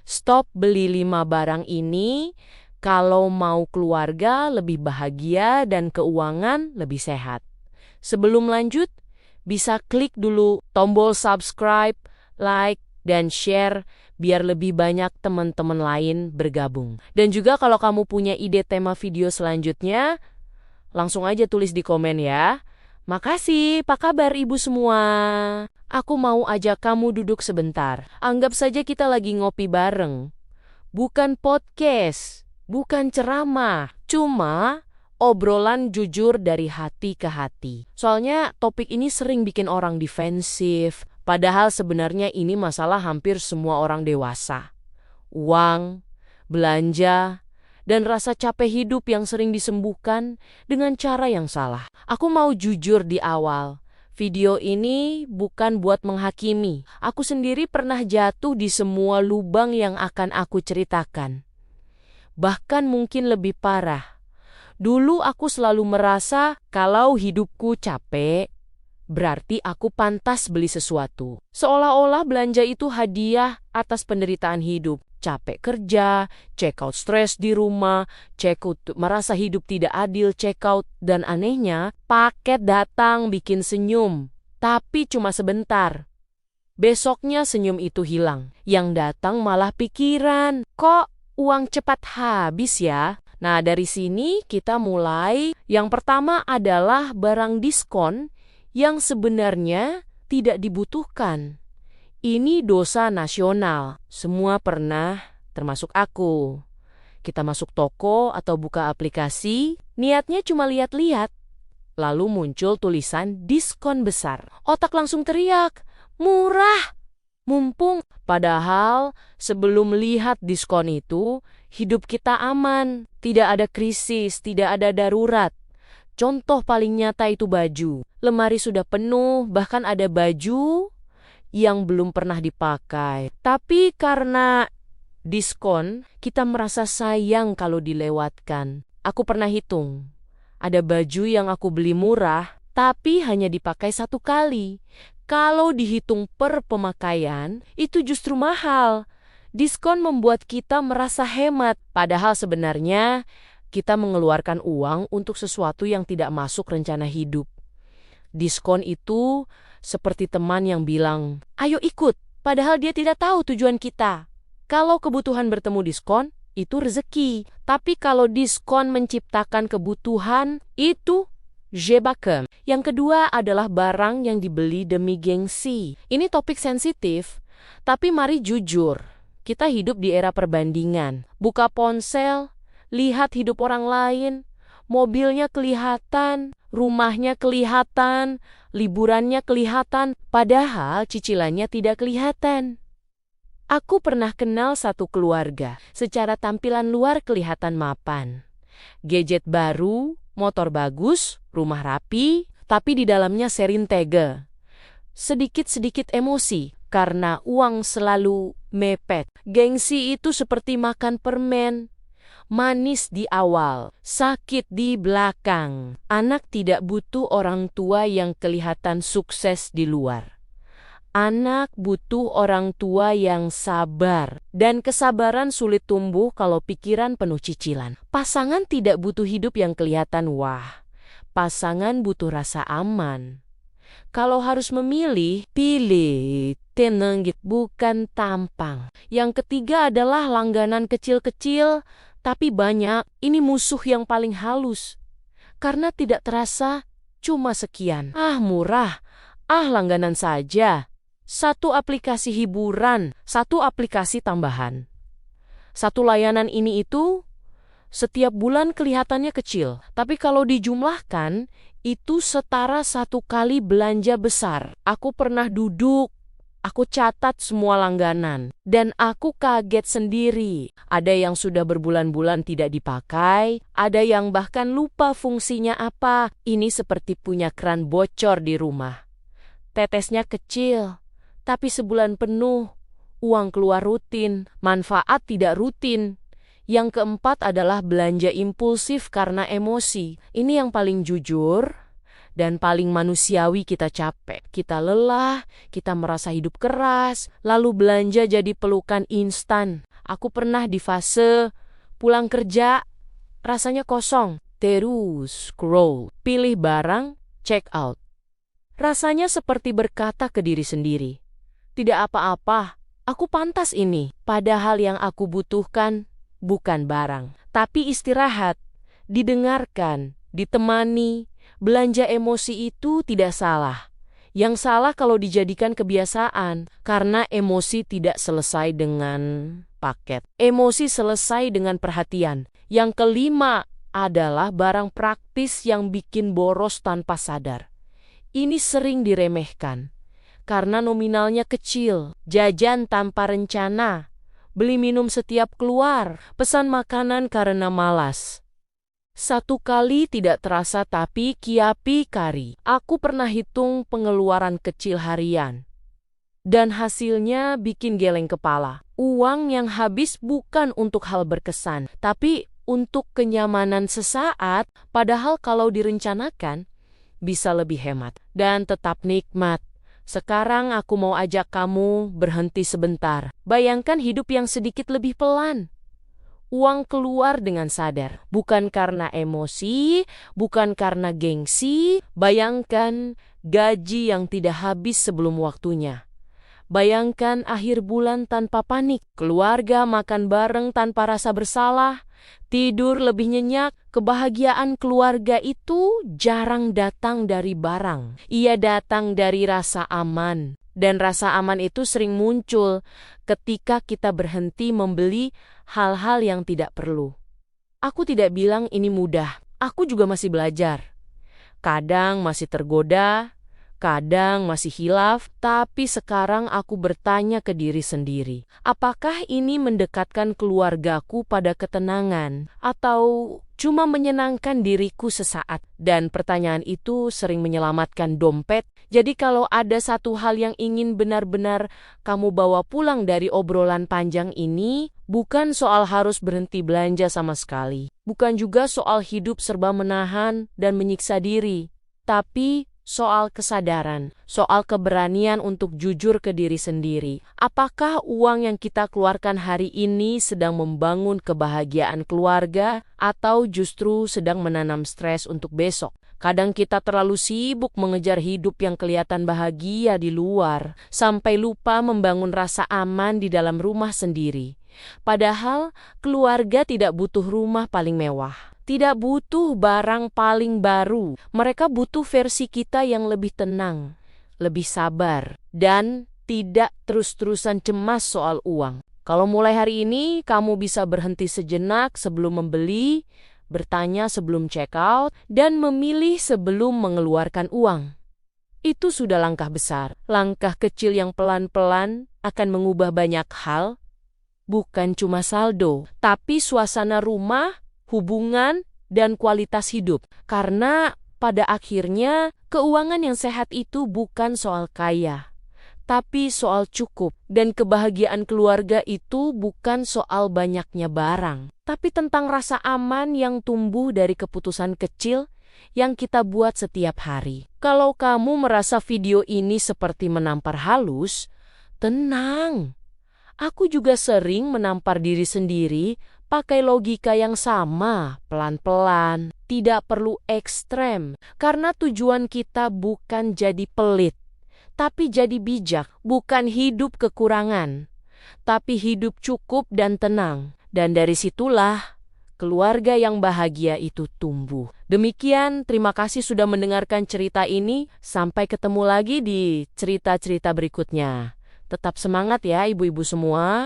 Stop beli 5 barang ini kalau mau keluarga lebih bahagia dan keuangan lebih sehat. Sebelum lanjut, bisa klik dulu tombol subscribe, like, dan share biar lebih banyak teman-teman lain bergabung. Dan juga kalau kamu punya ide tema video selanjutnya, langsung aja tulis di komen ya. Makasih, apa kabar ibu semua? Aku mau ajak kamu duduk sebentar. Anggap saja kita lagi ngopi bareng. Bukan podcast, bukan ceramah, cuma obrolan jujur dari hati ke hati. Soalnya topik ini sering bikin orang defensif, padahal sebenarnya ini masalah hampir semua orang dewasa. Uang, belanja, dan rasa capek hidup yang sering disembuhkan dengan cara yang salah. Aku mau jujur di awal. Video ini bukan buat menghakimi. Aku sendiri pernah jatuh di semua lubang yang akan aku ceritakan. Bahkan mungkin lebih parah. Dulu aku selalu merasa kalau hidupku capek, berarti aku pantas beli sesuatu. Seolah-olah belanja itu hadiah atas penderitaan hidup. Capek kerja, check out stres di rumah, check out merasa hidup tidak adil, check out. Dan anehnya, paket datang bikin senyum. Tapi cuma sebentar. Besoknya senyum itu hilang. Yang datang malah pikiran, kok uang cepat habis ya? Nah, dari sini kita mulai. Yang pertama adalah barang diskon yang sebenarnya tidak dibutuhkan. Ini dosa nasional. Semua pernah, termasuk aku. Kita masuk toko atau buka aplikasi, niatnya cuma lihat-lihat. Lalu muncul tulisan diskon besar. Otak langsung teriak, murah, mumpung. Padahal sebelum lihat diskon itu, hidup kita aman. Tidak ada krisis, tidak ada darurat. Contoh paling nyata itu baju. Lemari sudah penuh, bahkan ada baju yang belum pernah dipakai. Tapi karena diskon, kita merasa sayang kalau dilewatkan. Aku pernah hitung. Ada baju yang aku beli murah, tapi hanya dipakai 1 kali. Kalau dihitung per pemakaian, itu justru mahal. Diskon membuat kita merasa hemat, padahal sebenarnya kita mengeluarkan uang untuk sesuatu yang tidak masuk rencana hidup. Diskon itu seperti teman yang bilang, ayo ikut, padahal dia tidak tahu tujuan kita. Kalau kebutuhan bertemu diskon, itu rezeki. Tapi kalau diskon menciptakan kebutuhan, itu jebakan. Yang kedua adalah barang yang dibeli demi gengsi. Ini topik sensitif, tapi mari jujur. Kita hidup di era perbandingan. Buka ponsel, lihat hidup orang lain, mobilnya kelihatan, rumahnya kelihatan, liburannya kelihatan, padahal cicilannya tidak kelihatan. Aku pernah kenal satu keluarga, secara tampilan luar kelihatan mapan. Gadget baru, motor bagus, rumah rapi, tapi di dalamnya serintege. Sedikit-sedikit emosi, karena uang selalu mepet. Gengsi itu seperti makan permen. Manis di awal, sakit di belakang. Anak tidak butuh orang tua yang kelihatan sukses di luar. Anak butuh orang tua yang sabar. Dan kesabaran sulit tumbuh kalau pikiran penuh cicilan. Pasangan tidak butuh hidup yang kelihatan wah. Pasangan butuh rasa aman. Kalau harus memilih, pilih tenang, bukan tampang. Yang ketiga adalah langganan kecil-kecil, tapi banyak. Ini musuh yang paling halus. Karena tidak terasa cuma sekian. Murah. Langganan saja. 1 aplikasi hiburan, 1 aplikasi tambahan. 1 layanan ini itu, setiap bulan kelihatannya kecil. Tapi kalau dijumlahkan, itu setara 1 kali belanja besar. Aku pernah duduk, aku catat semua langganan. Dan aku kaget sendiri. Ada yang sudah berbulan-bulan tidak dipakai, ada yang bahkan lupa fungsinya apa. Ini seperti punya keran bocor di rumah. Tetesnya kecil, tapi sebulan penuh, uang keluar rutin, manfaat tidak rutin. Yang keempat adalah belanja impulsif karena emosi. Ini yang paling jujur dan paling manusiawi. Kita capek, kita lelah, kita merasa hidup keras, lalu belanja jadi pelukan instan. Aku pernah di fase pulang kerja, rasanya kosong. Terus scroll, pilih barang, check out. Rasanya seperti berkata ke diri sendiri, tidak apa-apa, aku pantas ini. Padahal yang aku butuhkan bukan barang, tapi istirahat, didengarkan, ditemani. Belanja emosi itu tidak salah. Yang salah kalau dijadikan kebiasaan, karena emosi tidak selesai dengan paket. Emosi selesai dengan perhatian. Yang kelima adalah barang praktis yang bikin boros tanpa sadar. Ini sering diremehkan, karena nominalnya kecil, jajan tanpa rencana, beli minum setiap keluar, pesan makanan karena malas. Satu kali tidak terasa tapi kiapi kari. Aku pernah hitung pengeluaran kecil harian. Dan hasilnya bikin geleng kepala. Uang yang habis bukan untuk hal berkesan, tapi untuk kenyamanan sesaat, padahal kalau direncanakan, bisa lebih hemat dan tetap nikmat. Sekarang aku mau ajak kamu berhenti sebentar. Bayangkan hidup yang sedikit lebih pelan. Uang keluar dengan sadar, bukan karena emosi, bukan karena gengsi. Bayangkan gaji yang tidak habis sebelum waktunya. Bayangkan akhir bulan tanpa panik, keluarga makan bareng tanpa rasa bersalah, tidur lebih nyenyak. Kebahagiaan keluarga itu jarang datang dari barang. Ia datang dari rasa aman. Dan rasa aman itu sering muncul ketika kita berhenti membeli hal-hal yang tidak perlu. Aku tidak bilang ini mudah. Aku juga masih belajar. Kadang masih tergoda, kadang masih hilaf, tapi sekarang aku bertanya ke diri sendiri. Apakah ini mendekatkan keluargaku pada ketenangan atau cuma menyenangkan diriku sesaat? Dan pertanyaan itu sering menyelamatkan dompet. Jadi kalau ada satu hal yang ingin benar-benar kamu bawa pulang dari obrolan panjang ini, bukan soal harus berhenti belanja sama sekali. Bukan juga soal hidup serba menahan dan menyiksa diri. Tapi soal kesadaran, soal keberanian untuk jujur ke diri sendiri. Apakah uang yang kita keluarkan hari ini sedang membangun kebahagiaan keluarga atau justru sedang menanam stres untuk besok? Kadang kita terlalu sibuk mengejar hidup yang kelihatan bahagia di luar, sampai lupa membangun rasa aman di dalam rumah sendiri. Padahal keluarga tidak butuh rumah paling mewah. Tidak butuh barang paling baru. Mereka butuh versi kita yang lebih tenang, lebih sabar, dan tidak terus-terusan cemas soal uang. Kalau mulai hari ini, kamu bisa berhenti sejenak sebelum membeli, bertanya sebelum check out, dan memilih sebelum mengeluarkan uang. Itu sudah langkah besar. Langkah kecil yang pelan-pelan akan mengubah banyak hal. Bukan cuma saldo, tapi suasana rumah, hubungan, dan kualitas hidup. Karena pada akhirnya keuangan yang sehat itu bukan soal kaya, tapi soal cukup. Dan kebahagiaan keluarga itu bukan soal banyaknya barang, tapi tentang rasa aman yang tumbuh dari keputusan kecil yang kita buat setiap hari. Kalau kamu merasa video ini seperti menampar halus, tenang. Aku juga sering menampar diri sendiri pakai logika yang sama, pelan-pelan, tidak perlu ekstrem, karena tujuan kita bukan jadi pelit, tapi jadi bijak, bukan hidup kekurangan, tapi hidup cukup dan tenang. Dan dari situlah keluarga yang bahagia itu tumbuh. Demikian, terima kasih sudah mendengarkan cerita ini. Sampai ketemu lagi di cerita-cerita berikutnya. Tetap semangat ya ibu-ibu semua.